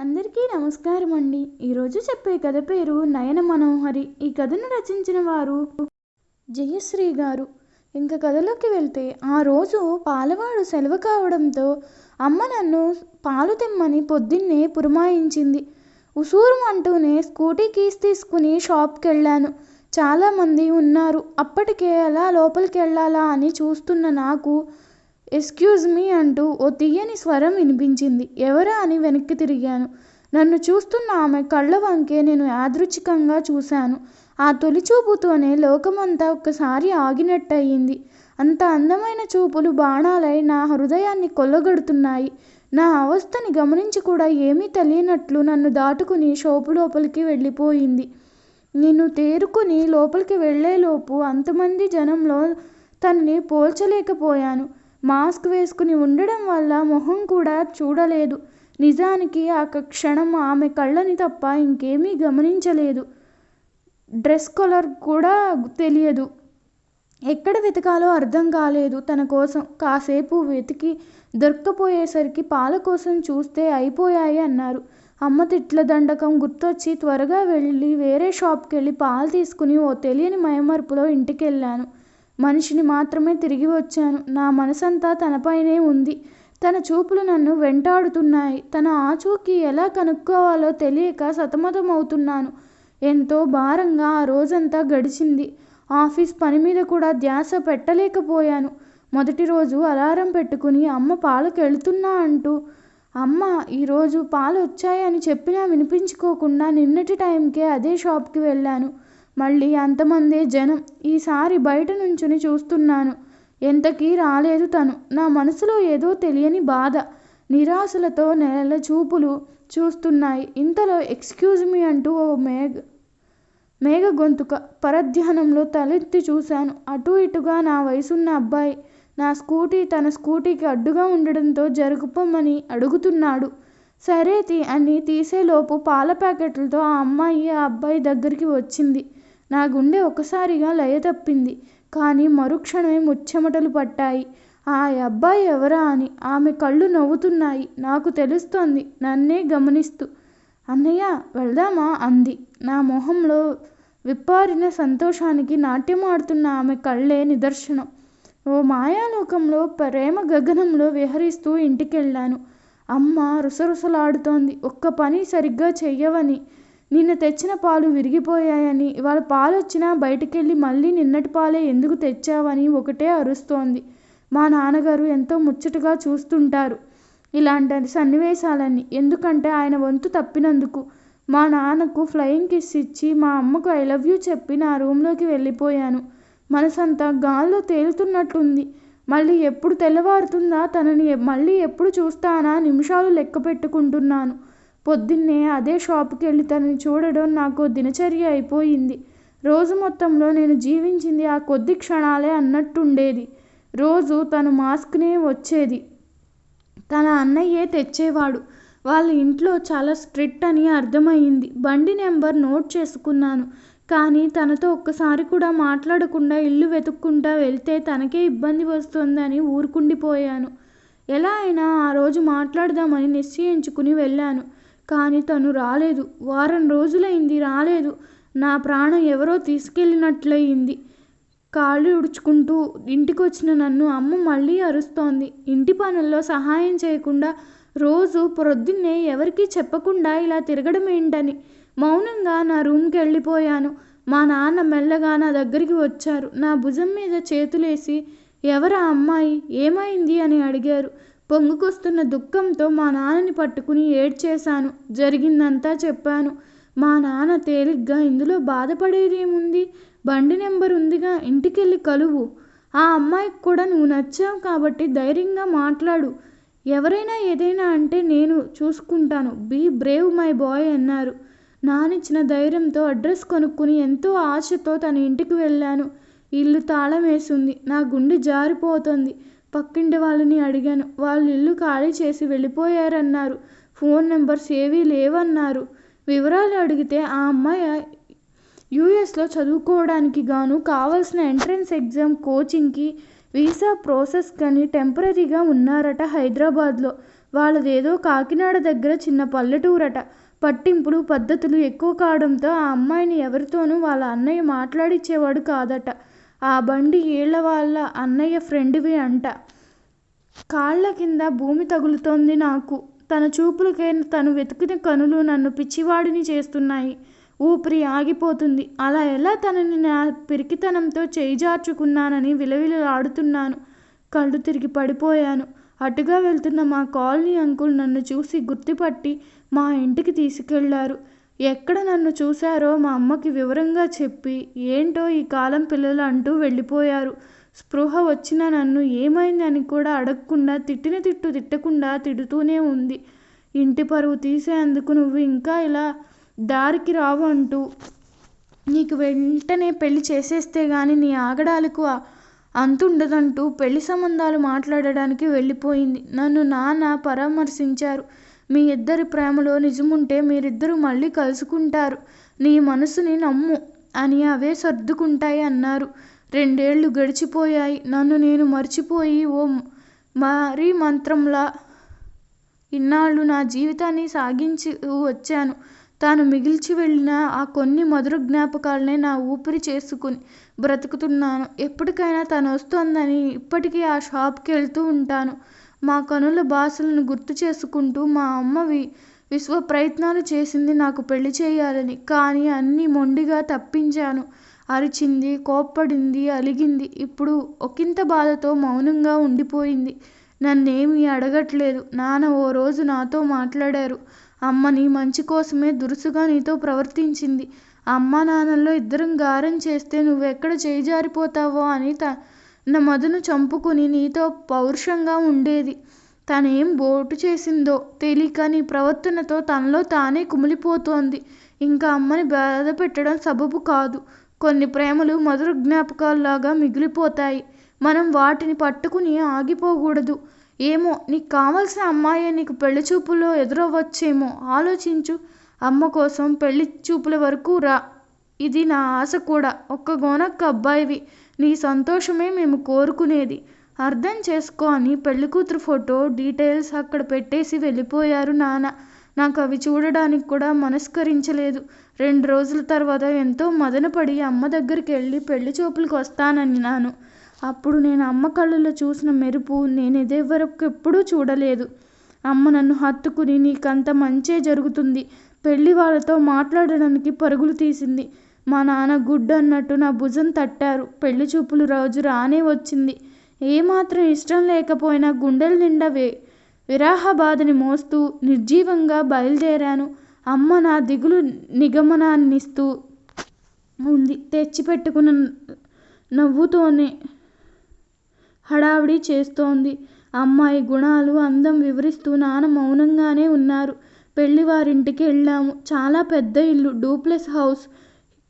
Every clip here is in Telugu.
అందరికీ నమస్కారం అండి. ఈరోజు చెప్పే కథ పేరు నయన మనోహరి. ఈ కథను రచించిన వారు జయశ్రీ గారు. ఇంకా కథలోకి వెళ్తే, ఆ రోజు పాలవాడు సెలవు కావడంతో అమ్మ నన్ను పాలు తెమ్మని పొద్దున్నే పురమాయించింది. ఉసూరుమంటూనే స్కూటీ కీస్ తీసుకుని షాప్కి వెళ్ళాను. చాలామంది ఉన్నారు. అప్పటికే ఎలా లోపలికి వెళ్ళాలా అని చూస్తున్న నాకు ఎక్స్క్యూజ్ మీ అంటూ ఓ తీయని స్వరం వినిపించింది. ఎవరా అని వెనక్కి తిరిగాను. నన్ను చూస్తున్న ఆమె కళ్ళ వంకే నేను యాదృచ్ఛికంగా చూశాను. ఆ తొలి చూపుతోనే లోకమంతా ఒక్కసారి ఆగినట్టయింది. అంత అందమైన చూపులు బాణాలై నా హృదయాన్ని కొల్లగొడుతున్నాయి. నా అవస్థని గమనించి కూడా ఏమీ తెలియనట్లు నన్ను దాటుకుని షోపు లోపలికి వెళ్ళిపోయింది. నేను తేరుకుని లోపలికి వెళ్లేలోపు అంతమంది జనంలో తనని పోల్చలేకపోయాను. మాస్క్ వేసుకుని ఉండడం వల్ల మొహం కూడా చూడలేదు. నిజానికి ఆ క్షణం ఆమె కళ్ళని తప్ప ఇంకేమీ గమనించలేదు. డ్రెస్ కలర్ కూడా తెలియదు. ఎక్కడ వెతకాలో అర్థం కాలేదు తన కోసం. కాసేపు వెతికి దొరక్కపోయేసరికి పాల కోసం చూస్తే అయిపోయాయి అన్నారు. అమ్మ తిట్ల దండకం గుర్తొచ్చి త్వరగా వెళ్ళి వేరే షాప్కి వెళ్ళి పాలు తీసుకుని ఓ తెలియని మయమరుపులో ఇంటికెళ్ళాను. మనిషిని మాత్రమే తిరిగి వచ్చాను. నా మనసంతా తనపైనే ఉంది. తన చూపులు నన్ను వెంటాడుతున్నాయి. తన ఆచూకీ ఎలా కనుక్కోవాలో తెలియక సతమతమవుతున్నాను. ఎంతో భారంగా ఆ రోజంతా గడిచింది. ఆఫీస్ పని మీద కూడా ధ్యాస పెట్టలేకపోయాను. మొదటి రోజు అలారం పెట్టుకుని అమ్మ పాలకెళ్తున్నా అంటూ అమ్మ ఈరోజు పాలు వచ్చాయని చెప్పినా వినిపించుకోకుండా నిన్నటి టైంకే అదే షాప్కి వెళ్ళాను. మళ్ళీ అంతమందే జనం. ఈసారి బయట నుంచుని చూస్తున్నాను. ఎంతకీ రాలేదు తను. నా మనసులో ఏదో తెలియని బాధ, నిరాశలతో నెలల చూపులు చూస్తున్నాయి. ఇంతలో ఎక్స్క్యూజ్ మీ అంటూ ఓ మేఘ గొంతుక. పరధ్యానంలో తలెత్తి చూశాను. అటూ ఇటుగా నా వయసున్న అబ్బాయి. నా స్కూటీ తన స్కూటీకి అడ్డుగా ఉండడంతో జరుగుపమ్మని అడుగుతున్నాడు. సరే అని తీసేలోపు పాల ప్యాకెట్లతో ఆ అమ్మాయి ఆ అబ్బాయి దగ్గరికి వచ్చింది. నా గుండె ఒకసారిగా లయ తప్పింది. కానీ మరుక్షణమే ముచ్చెమటలు పట్టాయి. ఆ అబ్బాయి ఎవరా అని. ఆమె కళ్ళు నవ్వుతున్నాయి. నాకు తెలుస్తోంది, నన్నే గమనిస్తూ. అన్నయ్య వెళ్దామా అంది. నా మొహంలో విప్పారిన సంతోషానికి నాట్యమాడుతున్న ఆమె కళ్ళే నిదర్శనం. ఓ మాయాలోకంలో ప్రేమ గగనంలో విహరిస్తూ ఇంటికెళ్ళాను. అమ్మ రుసరుసలాడుతోంది. ఒక్క పని సరిగ్గా చెయ్యవని, నిన్న తెచ్చిన పాలు విరిగిపోయాయని, ఇవాళ పాలొచ్చినా బయటికెళ్ళి మళ్ళీ నిన్నటి పాలే ఎందుకు తెచ్చావని ఒకటే అరుస్తోంది. మా నాన్నగారు ఎంతో ముచ్చటగా చూస్తుంటారు ఇలాంటి సన్నివేశాలన్నీ. ఎందుకంటే ఆయన వంతు తప్పినందుకు. మా నాన్నకు ఫ్లయింగ్ కిస్ ఇచ్చి మా అమ్మకు ఐ లవ్ యూ చెప్పి నా రూంలోకి వెళ్ళిపోయాను. మనసంతా గాల్లో తేలుతున్నట్లుంది. మళ్ళీ ఎప్పుడు తెల్లవారుతుందా, తనని మళ్ళీ ఎప్పుడు చూస్తానా నిమిషాలు లెక్క పెట్టుకుంటున్నాను. పొద్దున్నే అదే షాపుకి వెళ్ళి తనని చూడడం నాకు దినచర్య అయిపోయింది. రోజు మొత్తంలో నేను జీవించింది ఆ కొద్ది క్షణాలే అన్నట్టుండేది. రోజు తను మాస్క్నే వచ్చేది. తన అన్నయ్యే తెచ్చేవాడు. వాళ్ళ ఇంట్లో చాలా స్ట్రిక్ట్ అని అర్థమయ్యింది. బండి నెంబర్ నోట్ చేసుకున్నాను. కానీ తనతో ఒక్కసారి కూడా మాట్లాడకుండా ఇల్లు వెతుక్కుంటా వెళ్తే తనకే ఇబ్బంది వస్తుందని ఊరుకుండిపోయాను. ఎలా అయినా ఆ రోజు మాట్లాడదామని నిశ్చయించుకుని వెళ్ళాను. కానీ తను రాలేదు. వారం రోజులైంది రాలేదు. నా ప్రాణం ఎవరో తీసుకెళ్ళినట్లయింది. కాళ్ళు ఉడుచుకుంటూ ఇంటికొచ్చిన నన్ను అమ్మ మళ్ళీ అరుస్తోంది. ఇంటి పనుల్లో సహాయం చేయకుండా రోజు పొద్దున్నే ఎవరికీ చెప్పకుండా ఇలా తిరగడం ఏంటని. మౌనంగా నా రూమ్కి వెళ్ళిపోయాను. మా నాన్న మెల్లగా నా దగ్గరికి వచ్చారు. నా భుజం మీద చేతులేసి ఎవరా అమ్మాయి, ఏమైంది అని అడిగారు. పొంగుకొస్తున్న దుఃఖంతో మా నాన్నని పట్టుకుని ఏడ్చేశాను. జరిగిందంతా చెప్పాను. మా నాన్న తేలిగ్గా, ఇందులో బాధపడేదేముంది, బండి నెంబర్ ఉందిగా, ఇంటికెళ్ళి కలువు. ఆ అమ్మాయికి కూడా నువ్వు నచ్చావు కాబట్టి ధైర్యంగా మాట్లాడు. ఎవరైనా ఏదైనా అంటే నేను చూసుకుంటాను. బీ బ్రేవ్ మై బాయ్ అన్నారు. నానిచ్చిన ధైర్యంతో అడ్రస్ కొనుక్కుని ఎంతో ఆశతో తన ఇంటికి వెళ్ళాను. ఇల్లు తాళం వేసింది. నా గుండె జారిపోతోంది. పక్కింటి వాళ్ళని అడిగాను. వాళ్ళు ఇల్లు ఖాళీ చేసి వెళ్ళిపోయారన్నారు. ఫోన్ నెంబర్స్ ఏవీ లేవన్నారు. వివరాలు అడిగితే ఆ అమ్మాయి యూఎస్లో చదువుకోవడానికి గాను కావాల్సిన ఎంట్రన్స్ ఎగ్జామ్ కోచింగ్కి వీసా ప్రాసెస్ కని టెంపరీగా ఉన్నారట హైదరాబాద్లో. వాళ్ళదేదో కాకినాడ దగ్గర చిన్న పల్లెటూరట. పట్టింపులు పద్ధతులు ఎక్కువ కావడంతో ఆ అమ్మాయిని ఎవరితోనూ వాళ్ళ అన్నయ్య మాట్లాడిచ్చేవాడు కాదట. ఆ బండి ఈళ్ళ వాళ్ళ అన్నయ్య ఫ్రెండువి అంట. కాళ్ళ కింద భూమి తగులుతోంది నాకు. తన చూపులకే తను వెతికిన కనులు నన్ను పిచ్చివాడిని చేస్తున్నాయి. ఊపిరి ఆగిపోతుంది. అలా ఎలా తనని నా పిరికితనంతో చేయిజార్చుకున్నానని విలవిలలాడుతున్నాను. కళ్ళు తిరిగి పడిపోయాను. అటుగా వెళ్తున్న మా కాలనీ అంకుల్ నన్ను చూసి గుర్తుపట్టి మా ఇంటికి తీసుకెళ్లారు. ఎక్కడ నన్ను చూశారో మా అమ్మకి వివరంగా చెప్పి ఏంటో ఈ కాలం పిల్లలు అంటూ వెళ్ళిపోయారు. స్పృహ వచ్చిన నన్ను ఏమైంది అని కూడా అడగకుండా తిట్టిన తిట్టు తిట్టకుండా తిడుతూనే ఉంది. ఇంటి పరువు తీసేందుకు నువ్వు ఇంకా ఇలా దారికి రావు అంటూ నీకు వెంటనే పెళ్లి చేసేస్తే గాని నీ ఆగడాలకు అంతుండదంటూ పెళ్లి సంబంధాలు మాట్లాడడానికి వెళ్ళిపోయింది. నన్ను నాన్న పరామర్శించారు. మీ ఇద్దరి ప్రేమలో నిజముంటే మీరిద్దరూ మళ్ళీ కలుసుకుంటారు. నీ మనసుని నమ్ము అని అవే సర్దుకుంటాయి అన్నారు. 2 ఏళ్లు గడిచిపోయాయి. నన్ను నేను మర్చిపోయి ఓ మారీ మంత్రంలా ఇన్నాళ్ళు నా జీవితాన్ని సాగించి వచ్చాను. తాను మిగిల్చి వెళ్ళిన ఆ కొన్ని మధుర జ్ఞాపకాలనే నా ఊపిరి చేసుకుని బ్రతుకుతున్నాను. ఎప్పటికైనా తను వస్తోందని ఇప్పటికీ ఆ షాప్కి వెళ్తూ ఉంటాను. మా కనుల భాషలను గుర్తు చేసుకుంటూ మా అమ్మ విశ్వ ప్రయత్నాలు చేసింది నాకు పెళ్లి చేయాలని. కానీ అన్నీ మొండిగా తప్పించాను. అరిచింది, కోప్పడింది, అలిగింది. ఇప్పుడు ఒకింత బాధతో మౌనంగా ఉండిపోయింది. నన్నేమీ అడగట్లేదు. నాన్న ఓ రోజు నాతో మాట్లాడారు. అమ్మ నీ మంచి కోసమే దురుసుగా నీతో ప్రవర్తించింది. అమ్మా నాన్నల్లో ఇద్దరం గారం చేస్తే నువ్వెక్కడ చేయిజారిపోతావో అని తన మదను చంపుకుని నీతో పౌరుషంగా ఉండేది. తనేం బోటు చేసిందో తెలియక నీ ప్రవర్తనతో తనలో తానే కుమిలిపోతోంది. ఇంకా అమ్మని బాధ పెట్టడం సబబు కాదు. కొన్ని ప్రేమలు మధుర జ్ఞాపకాల్లాగా మిగిలిపోతాయి. మనం వాటిని పట్టుకుని ఆగిపోకూడదు. ఏమో నీకు కావలసిన అమ్మాయే నీకు పెళ్లి చూపుల్లో ఎదురవ్వచ్చేమో ఆలోచించు. అమ్మ కోసం పెళ్లి చూపుల వరకు రా. ఇది నా ఆశ కూడా. ఒక్కగానొక్క అబ్బాయివి. నీ సంతోషమే మేము కోరుకునేది. అర్థం చేసుకో అని పెళ్లికూతురు ఫోటో డీటెయిల్స్ అక్కడ పెట్టేసి వెళ్ళిపోయారు నాన్న. నాకు అవి చూడడానికి కూడా మనస్కరించలేదు. 2 రోజుల తర్వాత ఎంతో మదనపడి అమ్మ దగ్గరికి వెళ్ళి పెళ్లి చూపులకు వస్తానన్నాను. అప్పుడు నేను అమ్మ కళ్ళలో చూసిన మెరుపు నేను ఇదివరకెప్పుడూ చూడలేదు. అమ్మ నన్ను హత్తుకుని నీకంత మంచే జరుగుతుంది. పెళ్లి వాళ్ళతో మాట్లాడడానికి పరుగులు తీసింది. మా నాన్న గుడ్ అన్నట్టు నా భుజం తట్టారు. పెళ్లి చూపులు రోజు రానే వచ్చింది. ఏమాత్రం ఇష్టం లేకపోయినా గుండెల నిండా విరహ బాధని మోస్తూ నిర్జీవంగా బయలుదేరాను. అమ్మ నా దిగులు నిగమనాన్నిస్తూ ఉంది. తెచ్చిపెట్టుకున్న నవ్వుతోనే హడావిడి చేస్తోంది. అమ్మాయి గుణాలు, అందం వివరిస్తూ నాన్న మౌనంగానే ఉన్నారు. పెళ్లివారింటికి వెళ్ళాము. చాలా పెద్ద ఇల్లు, డూప్లెక్స్ హౌస్.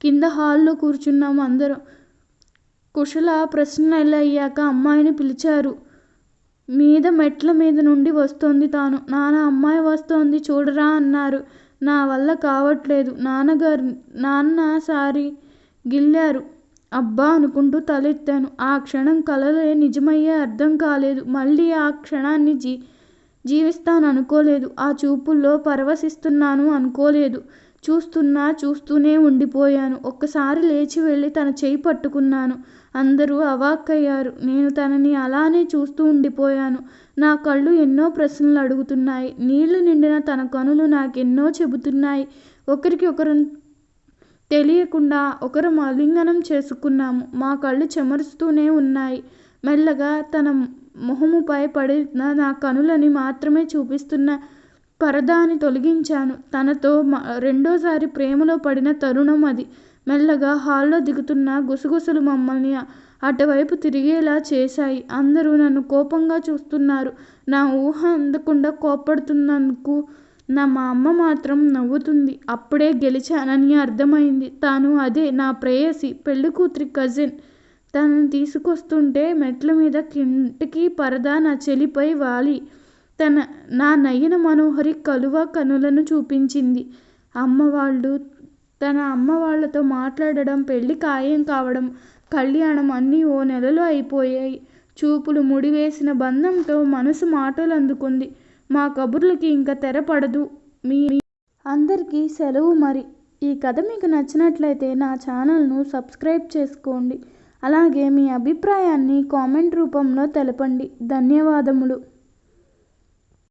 కింద హాల్లో కూర్చున్నాము అందరం. కుశల ప్రశ్నలయ్యాక అమ్మాయిని పిలిచారు. మీద మెట్ల మీద నుండి వస్తోంది తాను. నాన్న అమ్మాయి వస్తోంది చూడరా అన్నారు. నా వల్ల కావట్లేదు నాన్న సారి గిల్లారు. అబ్బా అనుకుంటూ తలెత్తాను. ఆ క్షణం కలలే నిజమయ్యే అర్థం కాలేదు. మళ్ళీ ఆ క్షణాన్ని జీవిస్తాను అనుకోలేదు. ఆ చూపుల్లో పరవశిస్తున్నాను అనుకోలేదు. చూస్తూనే ఉండిపోయాను. ఒక్కసారి లేచి వెళ్ళి తన చేయి పట్టుకున్నాను. అందరూ అవాక్కయ్యారు. నేను తనని అలానే చూస్తూ ఉండిపోయాను. నా కళ్ళు ఎన్నో ప్రశ్నలు అడుగుతున్నాయి. నీళ్లు నిండిన తన కనులు నాకెన్నో చెబుతున్నాయి. ఒకరికి ఒకరు తెలియకుండా ఒకరం ఆలింగనం చేసుకున్నాము. మా కళ్ళు చెమరుస్తూనే ఉన్నాయి. మెల్లగా తన మొహముపై పడిన నా కనులని మాత్రమే చూపిస్తున్న పరదాని తొలగించాను. తనతో రెండోసారి ప్రేమలో పడిన తరుణం అది. మెల్లగా హాల్లో దిగుతున్న గుసగుసలు మమ్మల్ని అటువైపు తిరిగేలా చేశాయి. అందరూ నన్ను కోపంగా చూస్తున్నారు. నా ఊహ అందకుండా కోప్పడుతున్నందుకు మా అమ్మ మాత్రం నవ్వుతుంది. అప్పుడే గెలిచానని అర్థమైంది. తాను అదే నా ప్రేయసి, పెళ్లికూతురి కజిన్. తనని తీసుకొస్తుంటే మెట్ల మీద కిటికీ పరదా నా చెలిపై వాలి నా నయన మనోహరి కలువ కనులను చూపించింది. తన అమ్మ వాళ్ళతో మాట్లాడడం, పెళ్లి ఖాయం కావడం, కళ్యాణం అన్నీ ఓ నెలలో అయిపోయాయి. చూపులు ముడివేసిన బంధంతో మనసు మాటలు అందుకుంది. మా కబుర్లకి ఇంకా తెరపడదు. మీ అందరికీ సెలవు మరి. ఈ కథ మీకు నచ్చినట్లయితే నా ఛానల్ను సబ్స్క్రైబ్ చేసుకోండి. అలాగే మీ అభిప్రాయాన్ని కామెంట్ రూపంలో తెలపండి. ధన్యవాదములు.